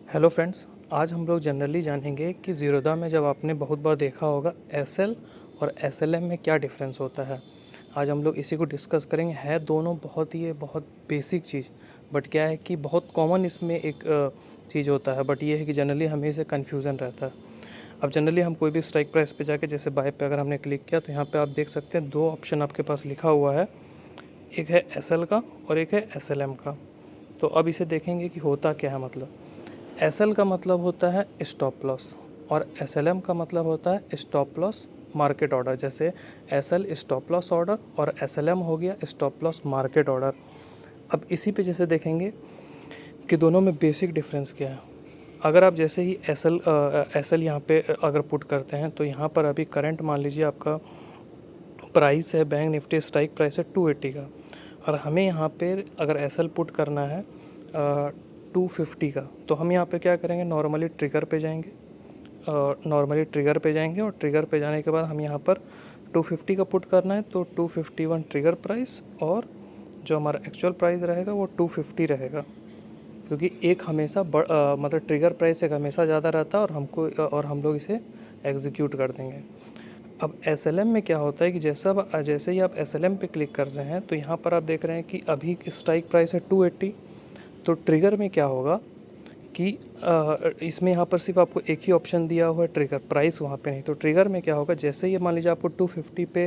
Hello friends, आज हम लोग जनरली जानेंगे कि ज़ीरोधा में जब आपने बहुत बार देखा होगा एसएल और एसएलएम में क्या डिफरेंस होता है। आज हम लोग इसी को डिस्कस करेंगे। है दोनों बहुत बेसिक चीज़, बट क्या है कि बहुत कॉमन इसमें एक चीज़ होता है, बट ये है कि जनरली हमें से कन्फ्यूज़न रहता है। अब जनरली हम कोई भी स्ट्राइक प्राइस पे जाके जैसे बाय पे अगर हमने क्लिक किया तो यहाँ पे आप देख सकते हैं दो ऑप्शन आपके पास लिखा हुआ है, एक है एसएल का और एक है एसएलएम का। तो अब इसे देखेंगे कि होता क्या है। मतलब एसएल का मतलब होता है स्टॉप लॉस और एसएलएम का मतलब होता है स्टॉप लॉस मार्केट ऑर्डर। जैसे एसएल स्टॉप लॉस ऑर्डर और एसएलएम हो गया स्टॉप लॉस मार्केट ऑर्डर। अब इसी पे जैसे देखेंगे कि दोनों में बेसिक डिफरेंस क्या है। अगर आप जैसे ही एसएल यहाँ पे अगर पुट करते हैं तो यहाँ पर अभी करंट मान लीजिए आपका प्राइस है, बैंक निफ्टी स्ट्राइक प्राइस है 280 का, और हमें यहाँ पे अगर एसएल पुट करना है 250 का, तो हम यहाँ पे क्या करेंगे, नॉर्मली ट्रिगर पे जाएंगे और ट्रिगर पे जाने के बाद हम यहाँ पर 250 का पुट करना है तो 251 ट्रिगर प्राइस और जो हमारा एक्चुअल प्राइस रहेगा वो 250 रहेगा, क्योंकि एक हमेशा मतलब ट्रिगर प्राइस एक हमेशा ज़्यादा रहता है और हम लोग इसे एग्जीक्यूट कर देंगे। अब एसएलएम में क्या होता है कि जैसे ही आप एसएलएम पे क्लिक कर रहे हैं तो यहाँ पर आप देख रहे हैं कि अभी स्ट्राइक प्राइस है 280। तो ट्रिगर में क्या होगा कि इसमें यहाँ पर सिर्फ आपको एक ही ऑप्शन दिया हुआ है ट्रिगर, प्राइस वहाँ पे नहीं। तो ट्रिगर में क्या होगा, जैसे ही मान लीजिए आपको 250 पे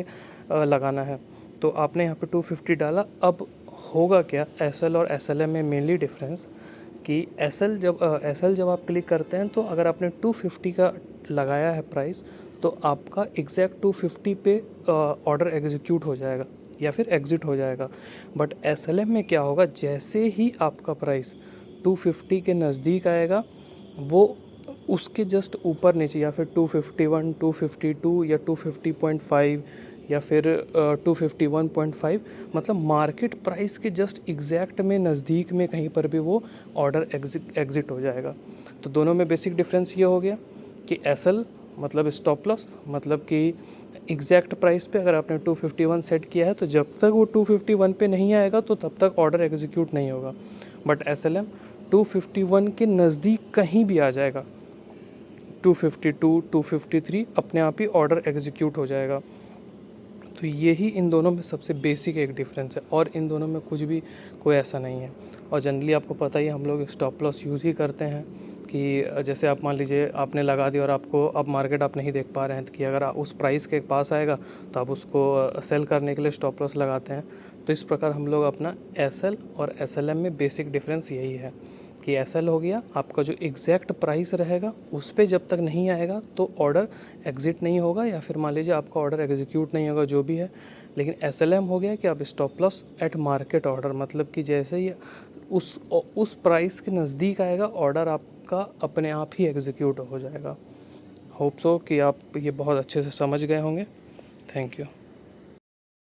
लगाना है तो आपने यहाँ पे 250 डाला। अब होगा क्या, एसएल और एसएलएम में मेनली डिफरेंस कि एसएल जब आप क्लिक करते हैं तो अगर आपने 250 का लगाया है प्राइस तो आपका एग्जैक्ट 250 पे ऑर्डर एग्जीक्यूट हो जाएगा या फिर एग्जिट हो जाएगा। बट एसएलएम में क्या होगा, जैसे ही आपका प्राइस 250 के नज़दीक आएगा वो उसके जस्ट ऊपर नीचे या फिर 251, 252 या 250.5 या फिर 251.5, मतलब मार्केट प्राइस के जस्ट एग्जैक्ट में नज़दीक में कहीं पर भी वो ऑर्डर एग्जिट हो जाएगा। तो दोनों में बेसिक डिफरेंस ये हो गया कि एसएल मतलब स्टॉप लॉस, मतलब कि एग्जैक्ट प्राइस पे अगर आपने 251 सेट किया है तो जब तक वो 251 पे नहीं आएगा तो तब तक ऑर्डर एग्जीक्यूट नहीं होगा। बट एसएलएम 251 के नज़दीक कहीं भी आ जाएगा, 252, 253 अपने आप ही ऑर्डर एग्जीक्यूट हो जाएगा। तो यही इन दोनों में सबसे बेसिक एक डिफरेंस है और इन दोनों में कुछ भी कोई ऐसा नहीं है। और जनरली आपको पता ही हम लोग स्टॉप लॉस यूज़ ही करते हैं कि जैसे आप मान लीजिए आपने लगा दिया और आपको अब मार्केट आप नहीं देख पा रहे हैं कि अगर उस प्राइस के पास आएगा तो आप उसको सेल करने के लिए स्टॉप लॉस लगाते हैं। तो इस प्रकार हम लोग अपना एसएल और एसएलएम में बेसिक डिफरेंस यही है कि एसएल हो गया आपका जो एग्जैक्ट प्राइस रहेगा उस पर जब तक नहीं आएगा तो ऑर्डर एग्जिट नहीं होगा या फिर मान लीजिए आपका ऑर्डर एग्जीक्यूट नहीं होगा जो भी है। लेकिन एसएलएम हो गया कि आप stop loss eight market order, मतलब कि जैसे ही उस प्राइस के नज़दीक आएगा ऑर्डर आपका अपने आप ही एग्जीक्यूट हो जाएगा। होप सो कि आप ये बहुत अच्छे से समझ गए होंगे। Thank you.